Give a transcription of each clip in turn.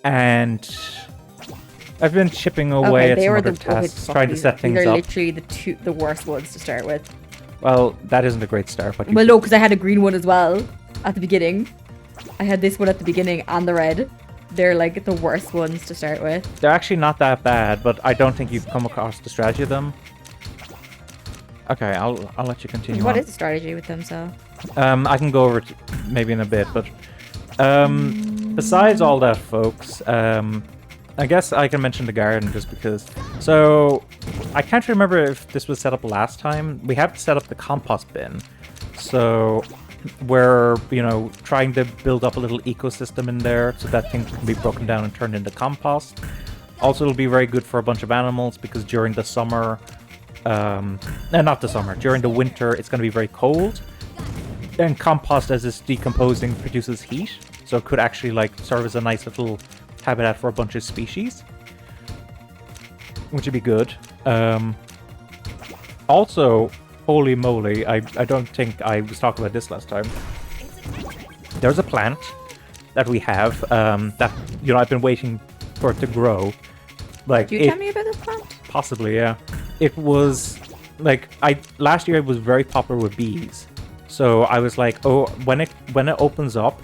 And I've been chipping away at some other tasks, trying to set things up. They're literally the worst ones to start with. Well, that isn't a great start. But well, no, because I had a green one as well at the beginning. I had this one at the beginning and the red. They're like the worst ones to start with. They're actually not that bad, but I don't think you've come across the strategy of them. Okay, I'll let you continue. What is the strategy with them, so? I can go over it maybe in a bit, but besides all that, folks, I guess I can mention the garden just because. So I can't remember if this was set up last time. We have to set up the compost bin. So we're, trying to build up a little ecosystem in there so that things can be broken down and turned into compost. Also, it'll be very good for a bunch of animals because during the summer, not the summer, during the winter, it's going to be very cold. And compost, as it's decomposing, produces heat. So it could actually serve as a nice little habitat for a bunch of species, which would be good. Also, holy moly, I don't think I was talking about this last time. There's a plant that we have that, I've been waiting for it to grow. Did you tell me about this plant? Possibly, yeah. It was, last year it was very popular with bees. So I was like, oh, when it opens up,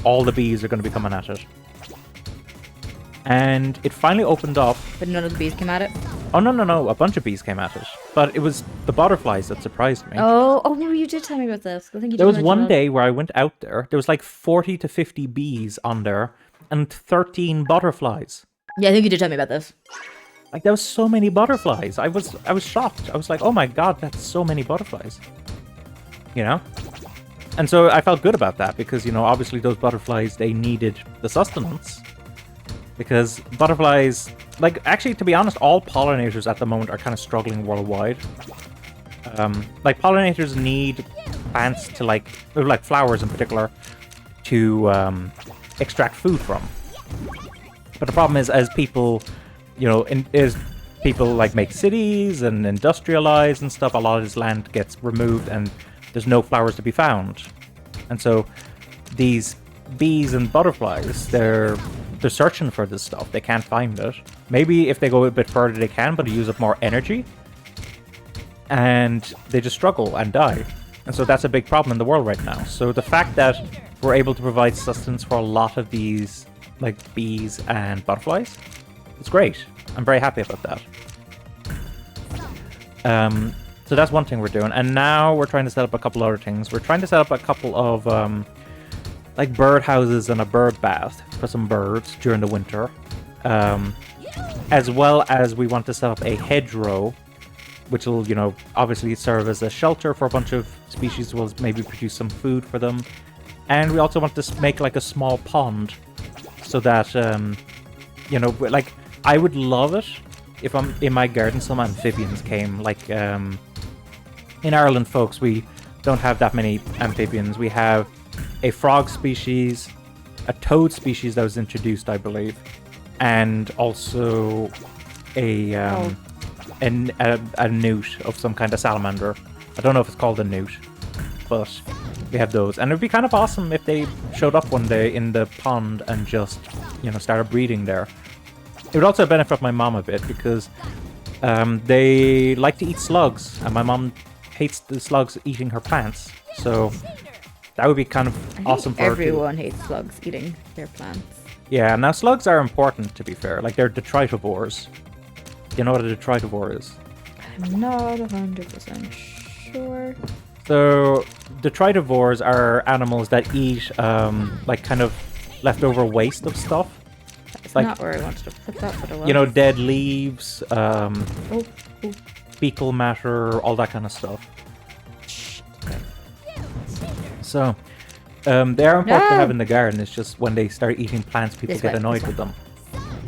all the bees are going to be coming at it. And it finally opened up. But none of the bees came at it? Oh, no. A bunch of bees came at it. But it was the butterflies that surprised me. Oh, no, you did tell me about this. I think you there was one day where I went out there. There was 40 to 50 bees on there and 13 butterflies. Yeah, I think you did tell me about this. There was so many butterflies. I was shocked. I was like, oh my god, that's so many butterflies. And so I felt good about that because, obviously those butterflies, they needed the sustenance. Because butterflies, actually, to be honest, all pollinators at the moment are kind of struggling worldwide. Pollinators need plants to, like flowers in particular, to extract food from. But the problem is, as people, people make cities and industrialize and stuff, a lot of this land gets removed and there's no flowers to be found. And so these bees and butterflies, they're searching for this stuff. They can't find it. Maybe if they go a bit further they can, but they use up more energy. And they just struggle and die. And so that's a big problem in the world right now. So the fact that we're able to provide sustenance for a lot of these, bees and butterflies, it's great. I'm very happy about that. So that's one thing we're doing. And now we're trying to set up a couple other things. We're trying to set up a couple of bird houses and a bird bath for some birds during the winter. As well as we want to set up a hedgerow, which will, obviously serve as a shelter for a bunch of species, as well as maybe produce some food for them. And we also want to make a small pond so that, I would love it if in my garden some amphibians came. In Ireland, folks, we don't have that many amphibians. We have a frog species, a toad species that was introduced, I believe, and also a newt of some kind of salamander. I don't know if it's called a newt, but we have those. And it would be kind of awesome if they showed up one day in the pond and just, started breeding there. It would also benefit my mom a bit because they like to eat slugs, and my mom hates the slugs eating her plants. So that would be kind of awesome for her too. Everyone hates slugs eating their plants. Yeah, now slugs are important, to be fair. They're detritivores. Do you know what a detritivore is? I'm not 100% sure. So detritivores are animals that eat kind of leftover waste of stuff. That's not where I wanted to put that, but I will. Dead leaves, fecal matter, all that kind of stuff. So they are important to have in the garden. It's just when they start eating plants, people get annoyed with them.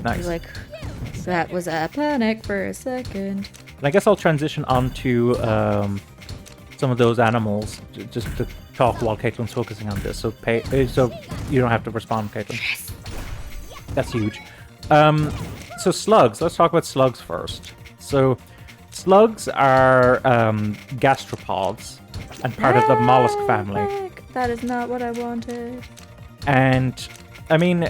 Nice. That was a panic for a second. And I guess I'll transition on to some of those animals just to talk while Caitlin's focusing on this. So you don't have to respond, Caitlin. Yes. That's huge. So slugs. Let's talk about slugs first. So slugs are gastropods and part of the mollusk family. That is not what I wanted. And I mean,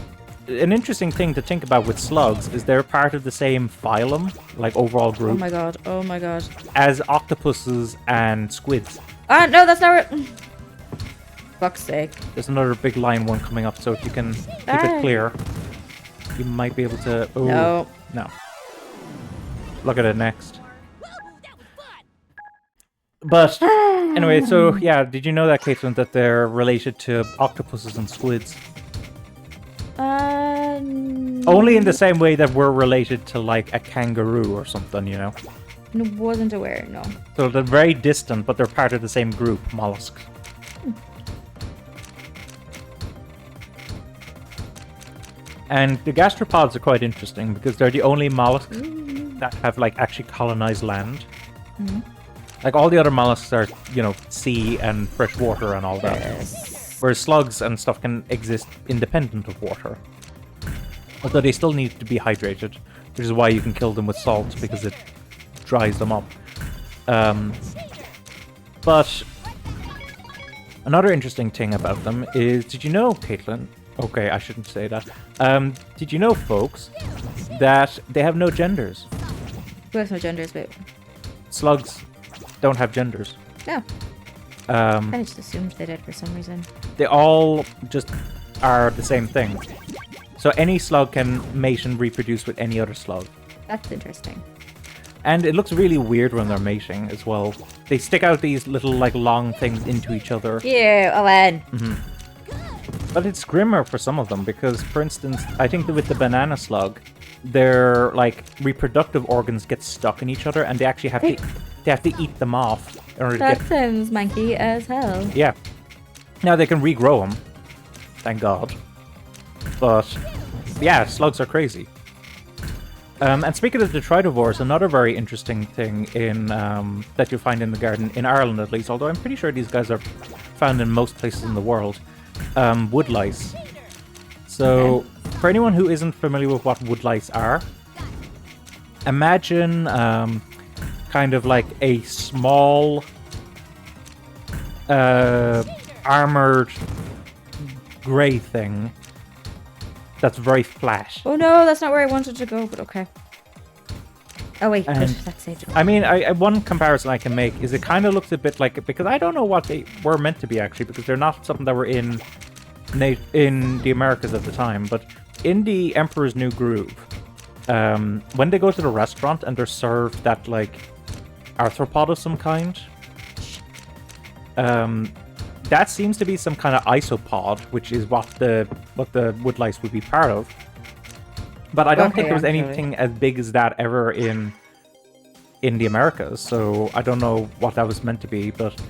an interesting thing to think about with slugs is they're part of the same phylum, like overall Oh group, my god. Oh my god. as octopuses and squids. Ah, no, that's not it. Fuck's sake. There's another big line one coming up, so if you can keep Ah. it clear, you might be able to... Oh, No. no. Look at it next. But, anyway, so, yeah, did you know that, Kathlynn, that they're related to octopuses and squids? Only in the same way that we're related to, like, a kangaroo or something, you know? Wasn't aware, no. So they're very distant, but they're part of the same group, mollusks. And the gastropods are quite interesting because they're the only mollusks that have like actually colonized land. Like all the other mollusks are, you know, sea and fresh water and all that. Yes. Whereas slugs and stuff can exist independent of water. Although they still need to be hydrated, which is why you can kill them with salt because it dries them up. But another interesting thing about them is, did you know, Kathlynn? Okay, I shouldn't say that. Did you know, folks, that they have no genders? Who has no genders, but... Slugs don't have genders. No. I just assumed they did for some reason. They all just are the same thing. So any slug can mate and reproduce with any other slug. That's interesting. And it looks really weird when they're mating as well. They stick out these little, like, long things into each other. Yeah, Owen. But it's grimmer for some of them because, for instance, I think that with the banana slug, their, like, reproductive organs get stuck in each other and they actually have to eat them off in order to That get... sounds manky as hell. Yeah. Now they can regrow them. Thank God. But, yeah, slugs are crazy. And speaking of detritivores, another very interesting thing in that you'll find in the garden, in Ireland at least, although I'm pretty sure these guys are found in most places in the world, woodlice. So, for anyone who isn't familiar with what woodlice are, imagine kind of like a small armored grey thing that's very flat. Oh no, that's not where I wanted to go, but okay. Oh wait, And- that's saved. I mean, one comparison I can make is it kind of looks a bit like, because I don't know what they were meant to be actually, because they're not something that were in the Americas at the time, but in the Emperor's New Groove, when they go to the restaurant and they're served that like arthropod of some kind, that seems to be some kind of isopod, which is what the woodlice would be part of. But I don't think there was anything as big as that ever in the Americas, so I don't know what that was meant to be. But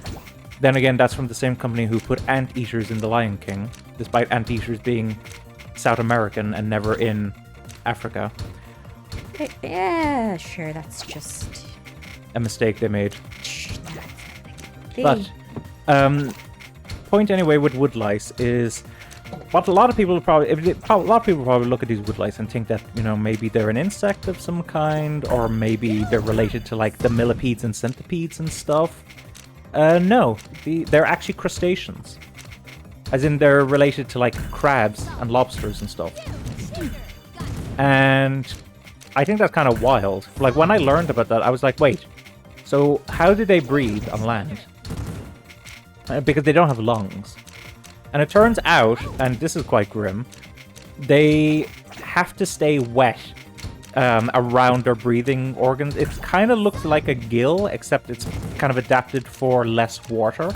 then again, that's from the same company who put anteaters in The Lion King, despite anteaters being South American and never in Africa. Yeah, sure, that's just... A mistake they made. But But point anyway with woodlice is what a lot of people probably look at these woodlice and think that, you know, maybe they're an insect of some kind, or maybe they're related to like the millipedes and centipedes and stuff. No, they're actually crustaceans, as in they're related to like crabs and lobsters and stuff. And I think that's kind of wild. Like when I learned about that, I was like, wait, so how do they breathe on land? Because they don't have lungs. And it turns out, and this is quite grim, they have to stay wet around their breathing organs. It kind of looks like a gill, except it's kind of adapted for less water.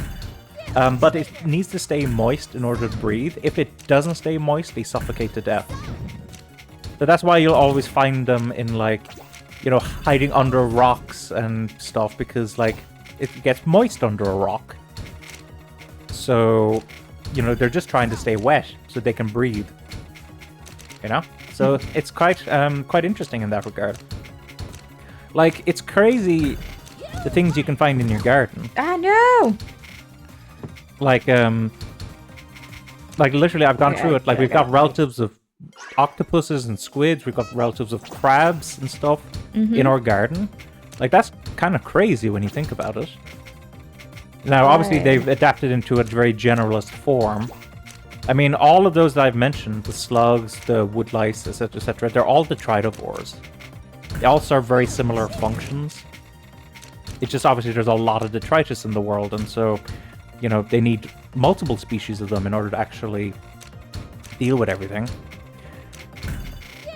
But it needs to stay moist in order to breathe. If it doesn't stay moist, they suffocate to death. So that's why you'll always find them in, like, you know, hiding under rocks and stuff, because, like, it gets moist under a rock. So, you know, they're just trying to stay wet so they can breathe. You know? So it's quite interesting in that regard. Like, it's crazy the things you can find in your garden. Ah, no! Like literally I've gone through it. Like, we've got relatives of octopuses and squids, we've got relatives of crabs and stuff in our garden. Like, that's kind of crazy when you think about it. Now, obviously, they've adapted into a very generalist form, I mean, all of those that I've mentioned, the slugs, the woodlice, etc., they're all detritivores. They all serve very similar functions. It's just obviously there's a lot of detritus in the world, and so, you know, they need multiple species of them in order to actually deal with everything.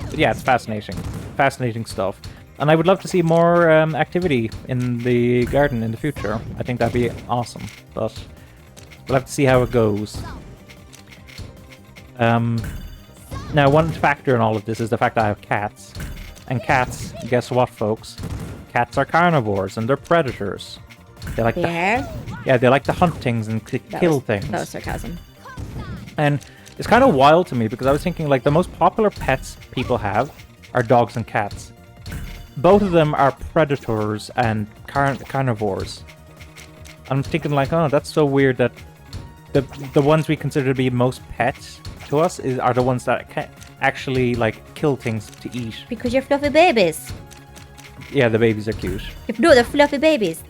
But yeah, it's fascinating. Fascinating stuff. And I would love to see more activity in the garden in the future. I think that'd be awesome, but we'll have to see how it goes. Now, one factor in all of this is the fact that I have cats. And cats, guess what, folks? Cats are carnivores, and they're predators. They like yeah, they like to hunt things and kill things. That was sarcasm. And it's kind of wild to me, because I was thinking, like, the most popular pets people have are dogs and cats. Both of them are predators and carnivores. I'm thinking, like, oh, that's so weird that the ones we consider to be most pets to us are the ones that can actually, like, kill things to eat. Because you're fluffy babies. Yeah, the babies are cute. No, they're fluffy babies.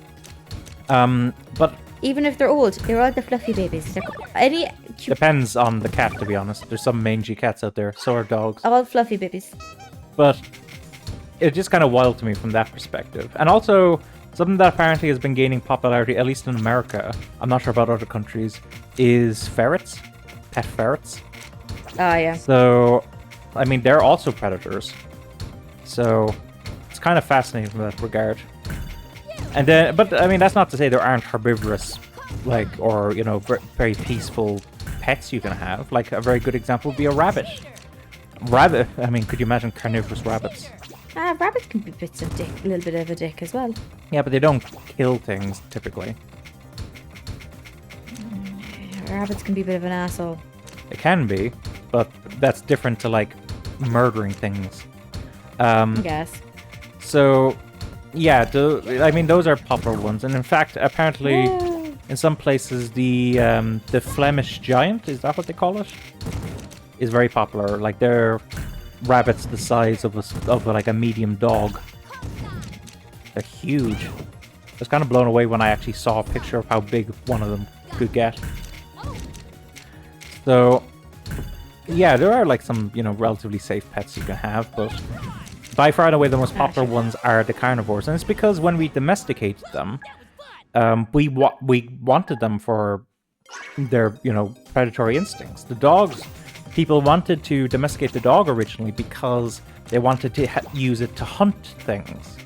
But even if they're old, they're all the fluffy babies. Depends on the cat, to be honest. There's some mangy cats out there. So are dogs. All fluffy babies. But it's just kind of wild to me from that perspective. And also, something that apparently has been gaining popularity, at least in America, I'm not sure about other countries, is ferrets. Pet ferrets. Oh, yeah. So, I mean, they're also predators. So, it's kind of fascinating from that regard. And then, but I mean, that's not to say there aren't herbivorous, like, or, you know, very peaceful pets you can have. Like, a very good example would be a rabbit. Rabbit, I mean, could you imagine carnivorous rabbits? Rabbits can be a little bit of a dick as well. Yeah, but they don't kill things, typically. Rabbits can be a bit of an asshole. It can be, but that's different to, like, murdering things. I guess. So, yeah, I mean, those are popular ones. And in fact, apparently, in some places, the Flemish giant, is that what they call it? Is very popular. Like, they're rabbits the size of like a medium dog. They're huge. I was kind of blown away when I actually saw a picture of how big one of them could get. So, yeah, there are like some, you know, relatively safe pets you can have, but by far and away the most popular ones are the carnivores, and it's because when we domesticated them, we wanted them for their, you know, predatory instincts. The dogs, people wanted to domesticate the dog originally because they wanted to use it to hunt things.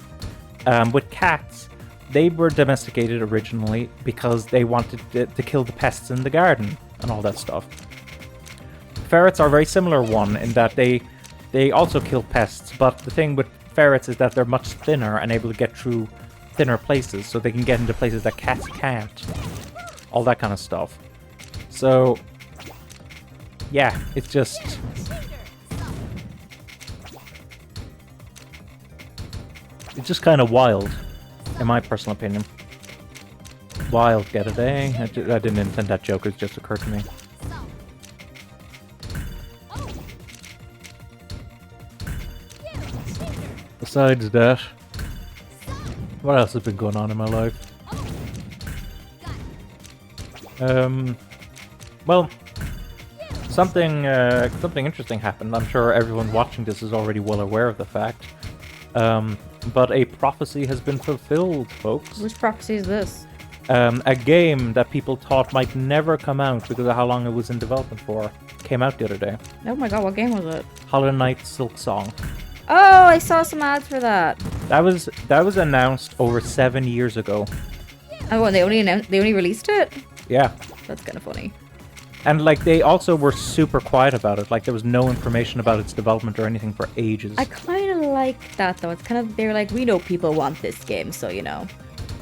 With cats, they were domesticated originally because they wanted to kill the pests in the garden and all that stuff. Ferrets are a very similar one in that they also kill pests, but the thing with ferrets is that they're much thinner and able to get through thinner places, so they can get into places that cats can't. All that kind of stuff. So, yeah, it's just... it's just kind of wild, in my personal opinion. Wild, get it, eh? I didn't intend that joke, it just occurred to me. Besides that, what else has been going on in my life? Well, something interesting happened. I'm sure everyone watching this is already well aware of the fact. But a prophecy has been fulfilled, folks. Which prophecy is this? A game that people thought might never come out because of how long it was in development for came out the other day. Oh my god, what game was it? Hollow Knight Silk Song. Oh, I saw some ads for that. That was announced over 7 years ago. Oh, and they only released it? Yeah. That's kind of funny. And like they also were super quiet about it. Like there was no information about its development or anything for ages. I kind of like that though. It's kind of, they're like, we know people want this game, so you know.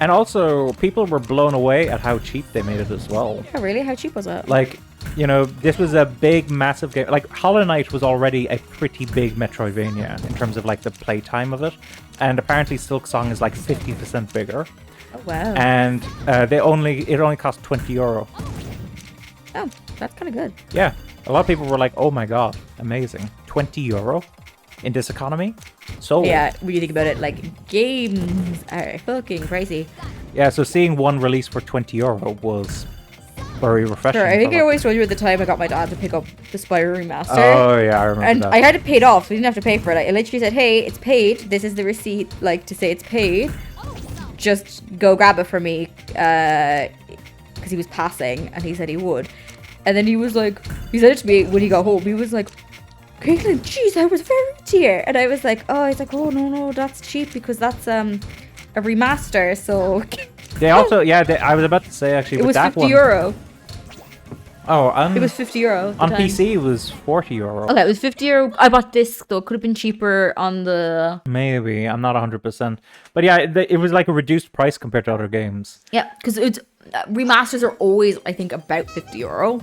And also, people were blown away at how cheap they made it as well. Yeah, really? How cheap was it? Like, you know, this was a big, massive game. Like, Hollow Knight was already a pretty big Metroidvania in terms of, like, the playtime of it. And apparently Silk Song is, like, 50% bigger. Oh, wow. And it only cost €20. Oh, that's kind of good. Yeah. A lot of people were like, oh my god, amazing. €20 in this economy? So yeah, when you think about it, like, games are fucking crazy. Yeah, so seeing one release for €20 was very refreshing. Sure, I think I fella. always told you at the time I got my dad to pick up the Spyro remaster. Oh yeah, I remember And that. I had it paid off, so we didn't have to pay for it. I literally said, hey, it's paid. This is the receipt, like, to say it's paid. Just go grab it for me. Because he was passing, and he said he would. And then he was like, he said it to me when he got home. He was like, Kathlynn, jeez, I was very dear. And I was like, oh, he's like, oh, no, that's cheap because that's a remaster, so... They also, yeah, I was about to say actually, It with was that 50 one. euro. Oh, It was 50 euro. at the on time. PC it was 40 euro. Okay, it was 50 euro. I bought disc though. Could have been cheaper on the... Maybe, I'm not 100%. But yeah, it was like a reduced price compared to other games. Yeah, because it's remasters are always, I think, about 50 euro.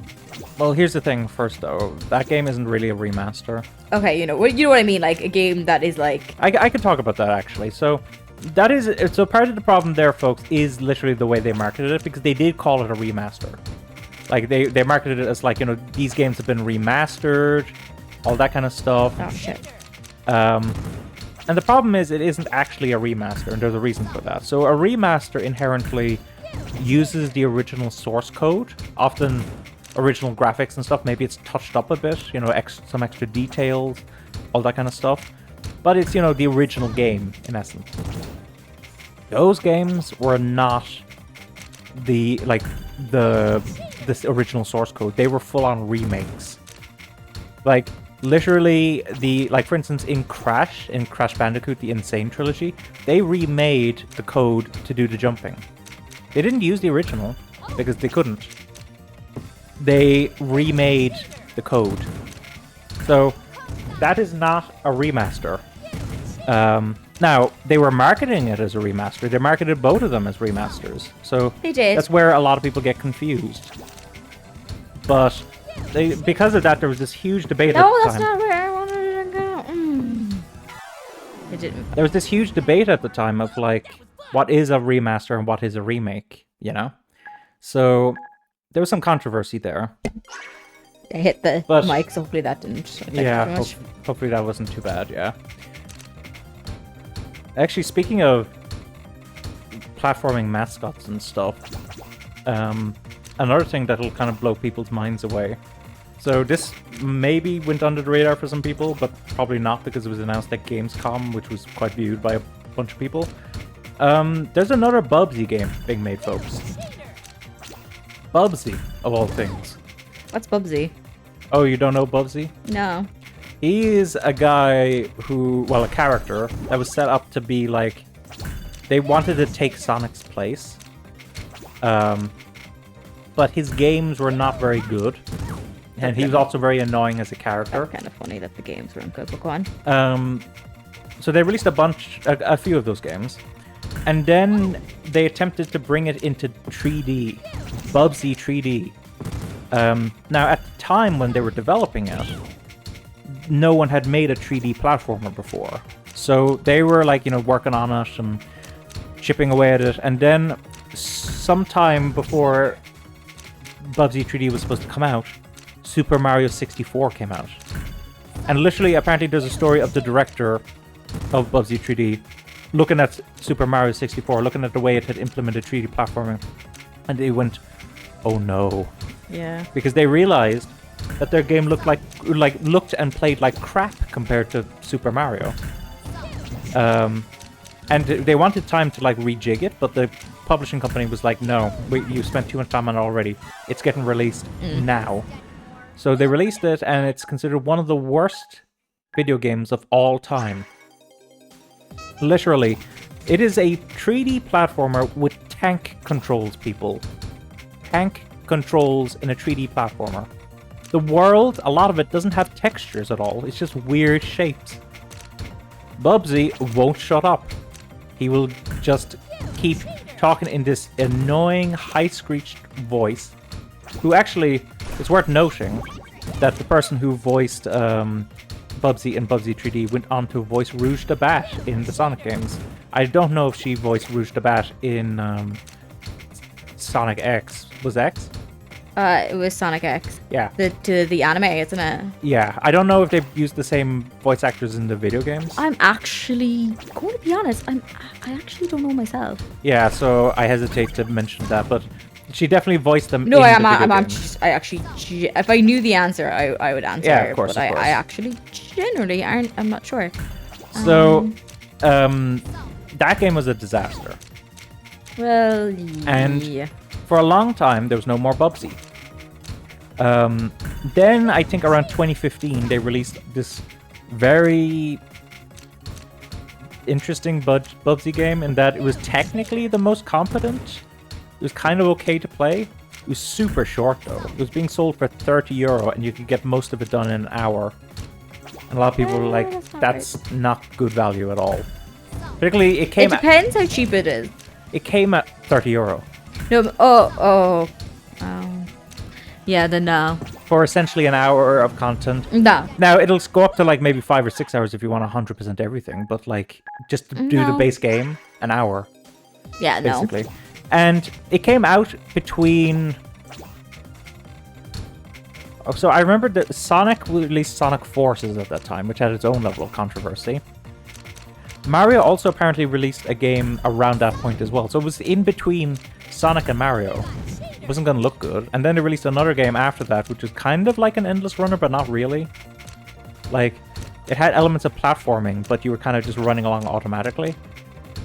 Well, here's the thing first though. That game isn't really a remaster. Okay, you know what I mean? Like a game that is like... I could talk about that actually. So part of the problem there, folks, is literally the way they marketed it, because they did call it a remaster. Like they marketed it as like, you know, these games have been remastered, all that kind of stuff. Oh shit. And the problem is it isn't actually a remaster, and there's a reason for that. So a remaster inherently uses the original source code, often original graphics and stuff. Maybe it's touched up a bit, you know, some extra details, all that kind of stuff. But it's, you know, the original game in essence. Those games were not this original source code. They were full-on remakes. Like literally for instance in Crash Bandicoot the Insane Trilogy, they remade the code to do the jumping. They didn't use the original because they couldn't. They remade the code. So that is not a remaster. Now, they were marketing it as a remaster. They marketed both of them as remasters. So They did. that's where a lot of people get confused. But because of that, there was this huge debate at No, the that's time. not where I wanted to go. It didn't. There was this huge debate at the time of like, what is a remaster and what is a remake, you know? So there was some controversy there. I hit the But- mic, so hopefully that didn't affect it Yeah, too much. hopefully that wasn't too bad, yeah. Actually, speaking of platforming mascots and stuff, another thing that'll kind of blow people's minds away. So this maybe went under the radar for some people, but probably not, because it was announced at Gamescom, which was quite viewed by a bunch of people. There's another Bubsy game being made, folks. Bubsy, of all things. What's Bubsy? Oh, you don't know Bubsy? No. He is a guy who, well, a character that was set up to be like, they wanted to take Sonic's place. But his games were not very good. And he was also very annoying as a character. That's kind of funny that the games were in good. But go on. So they released a few of those games. And then they attempted to bring it into 3D. Bubsy 3D. Now, at the time when they were developing it, no one had made a 3D platformer before. So they were like, you know, working on it and chipping away at it. And then sometime before Bubsy 3D was supposed to come out, Super Mario 64 came out. And literally, apparently there's a story of the director of Bubsy 3D looking at Super Mario 64, looking at the way it had implemented 3D platforming, and they went, oh no. Yeah. Because they realized that their game looked and played like crap compared to Super Mario. And they wanted time to like rejig it, but the publishing company was like, no, you spent too much time on it already. It's getting released now. So they released it, and it's considered one of the worst video games of all time. Literally, it is a 3D platformer with tank controls, people. Tank controls in a 3D platformer. The world, a lot of it doesn't have textures at all. It's just weird shapes. Bubsy won't shut up. He will just keep talking in this annoying, high-screeched voice. Who actually, it's worth noting that the person who voiced Bubsy in Bubsy 3D went on to voice Rouge the Bat in the Sonic games. I don't know if she voiced Rouge the Bat in Sonic X. Was X? It was Sonic X. Yeah. The anime, isn't it? Yeah. I don't know if they've used the same voice actors in the video games. I'm actually going to be honest. I actually don't know myself. Yeah, so I hesitate to mention that, but She definitely voiced them. No, in I'm the not, video I'm game. actually, I actually, if I knew the answer, I would answer. Yeah, of course, but of course. I actually generally aren't. I'm not sure. So, that game was a disaster. Well, And yeah. for a long time, there was no more Bubsy. Then I think around 2015, they released this very interesting Bubsy game in that it was technically the most competent. It was kind of okay to play. It was super short though. It was being sold for €30 and you could get most of it done in an hour. And a lot of people were like, that's not good value at all. Particularly, it It depends how cheap it is. It came at €30 No, yeah, then no. for essentially an hour of content. No. Now it'll go up to like maybe 5 or 6 hours if you want 100% everything, but like just to do the No. base game, an hour Yeah, no. basically. And it came out between. Oh, so I remember that Sonic released Sonic Forces at that time, which had its own level of controversy. Mario also apparently released a game around that point as well, so it was in between Sonic and Mario. It wasn't going to look good. And then they released another game after that, which was kind of like an endless runner, but not really. Like, it had elements of platforming, but you were kind of just running along automatically.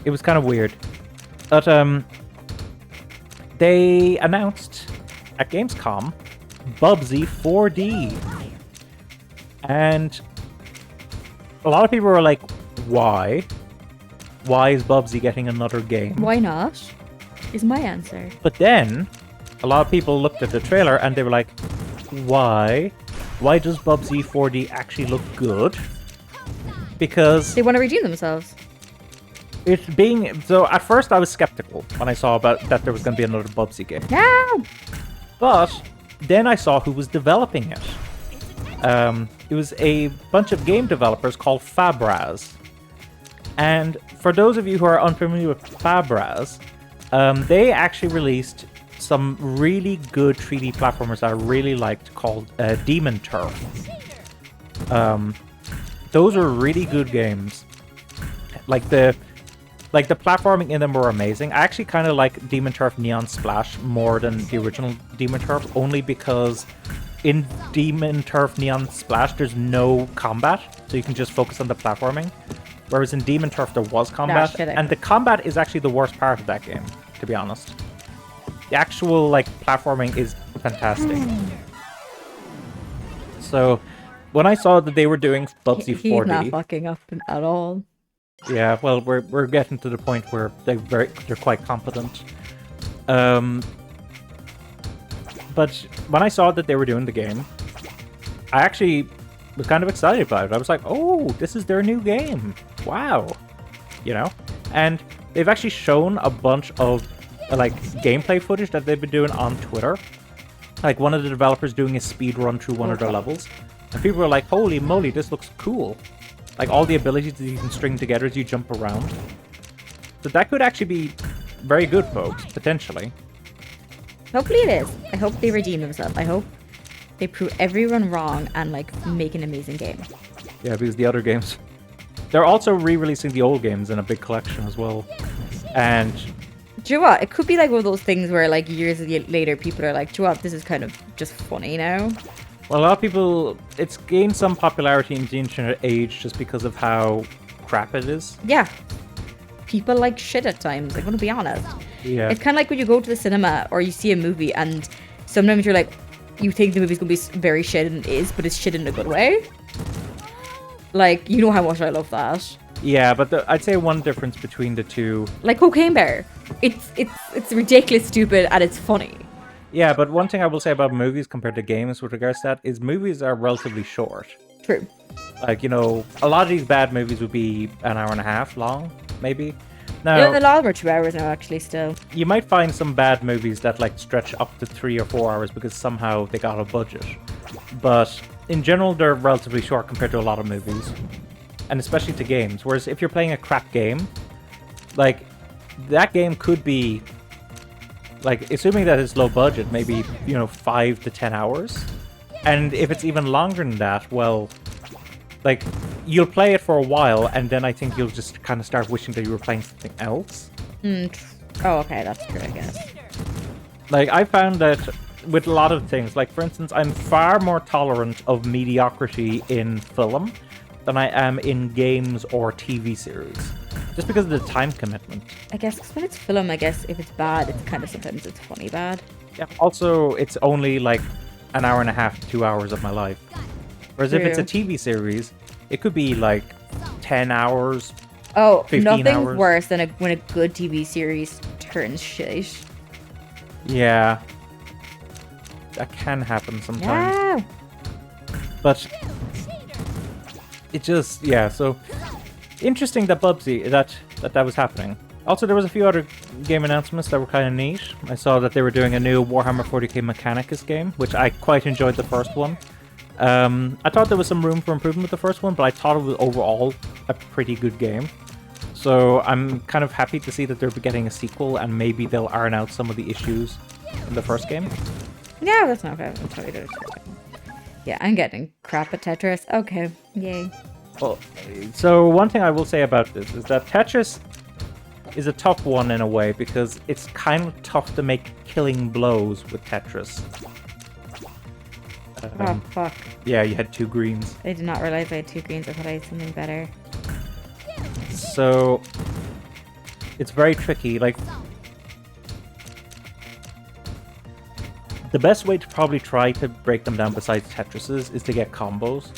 It was kind of weird. But, they announced at Gamescom Bubsy 4D. And a lot of people were like, why? Why is Bubsy getting another game? Why not? Is my answer. But then, a lot of people looked at the trailer and they were like, why? Why does Bubsy 4D actually look good? Because They want to redeem themselves. it's being... So at first I was skeptical when I saw about that there was going to be another Bubsy game. No! But then I saw who was developing it. It was a bunch of game developers called Fabraz. And for those of you who are unfamiliar with Fabraz, they actually released some really good 3D platformers that I really liked called Demon Turf. Those are really good games. Like the platforming in them were amazing. I actually kind of like Demon Turf Neon Splash more than the original Demon Turf, only because in Demon Turf Neon Splash there's no combat, so you can just focus on the platforming. Whereas in Demon Turf there was combat, and the combat is actually the worst part of that game, to be honest. The actual like platforming is fantastic. So when I saw that they were doing Bubsy 4D, He's not fucking up at all. yeah, well, we're getting to the point where they're quite competent. But when I saw that they were doing the game, I actually was kind of excited about it. I was like, oh, this is their new game. Wow. You know? And they've actually shown a bunch of like gameplay footage that they've been doing on Twitter. Like one of the developers doing a speed run through one of their levels. And people were like, holy moly, this looks cool. Like all the abilities that you can string together as you jump around. So that could actually be very good, folks, potentially. Hopefully it is. I hope they redeem themselves. I hope they prove everyone wrong and like make an amazing game. Yeah, because the other games... They're also re-releasing the old games in a big collection as well. And... Do you know what? It could be like one of those things where like years later people are like, do you know what? This is kind of just funny now. Well, a lot of people... It's gained some popularity in the internet age just because of how crap it is. Yeah. People like shit at times. I'm going to be honest. Yeah. It's kind of like when you go to the cinema or you see a movie and sometimes you're like, you think the movie's going to be very shit and it is, but it's shit in a good way. Like, you know how much I love that. Yeah, but I'd say one difference between the two... Like Cocaine Bear. It's ridiculous, stupid, and it's funny. Yeah, but one thing I will say about movies compared to games with regards to that is movies are relatively short. True. Like, you know, a lot of these bad movies would be an hour and a half long, maybe. Now, Yeah, a lot of them are 2 hours now, actually, still. you might find some bad movies that like stretch up to 3 or 4 hours because somehow they got a budget. But in general, they're relatively short compared to a lot of movies. And especially to games. Whereas if you're playing a crap game, like, that game could be, like, assuming that it's low budget, maybe, you know, 5 to 10 hours. And if it's even longer than that, well, like, you'll play it for a while, and then I think you'll just kind of start wishing that you were playing something else. Oh, okay, that's true, I guess. Like, I found that with a lot of things, like, for instance, I'm far more tolerant of mediocrity in film than I am in games or TV series. Just because of the time commitment. I guess, because when it's film, I guess if it's bad, it's kind of sometimes it's funny bad. Yeah. Also, it's only like an hour and a half to 2 hours of my life. Whereas if it's a TV series, it could be like 10 hours. Oh, 15 nothing's hours. worse than when a good TV series turns shit. Yeah. That can happen sometimes. Yeah. But it just, yeah, so interesting that Bubsy, that was happening. Also, there was a few other game announcements that were kind of neat. I saw that they were doing a new Warhammer 40k Mechanicus game, which I quite enjoyed the first one. I thought there was some room for improvement with the first one, but I thought it was overall a pretty good game. So I'm kind of happy to see that they're getting a sequel, and maybe they'll iron out some of the issues in the first game. No, that's not bad. That's probably good. Yeah, I'm getting crap at Tetris. Okay, yay. Well, so one thing I will say about this is that Tetris is a tough one in a way, because it's kind of tough to make killing blows with Tetris. Oh, fuck. Yeah, you had 2 greens. I did not realize I had 2 greens. I thought I had something better. So it's very tricky. Like, the best way to probably try to break them down besides Tetris's is to get combos,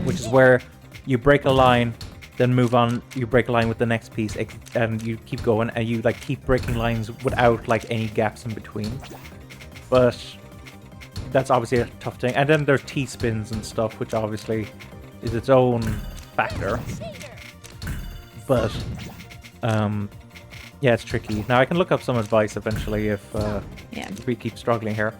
which is where you break a line, then move on, you break a line with the next piece, and you keep going, and you like keep breaking lines without like any gaps in between. But that's obviously a tough thing. And then there's T-spins and stuff, which obviously is its own factor. But yeah, it's tricky. Now I can look up some advice eventually if we keep struggling here.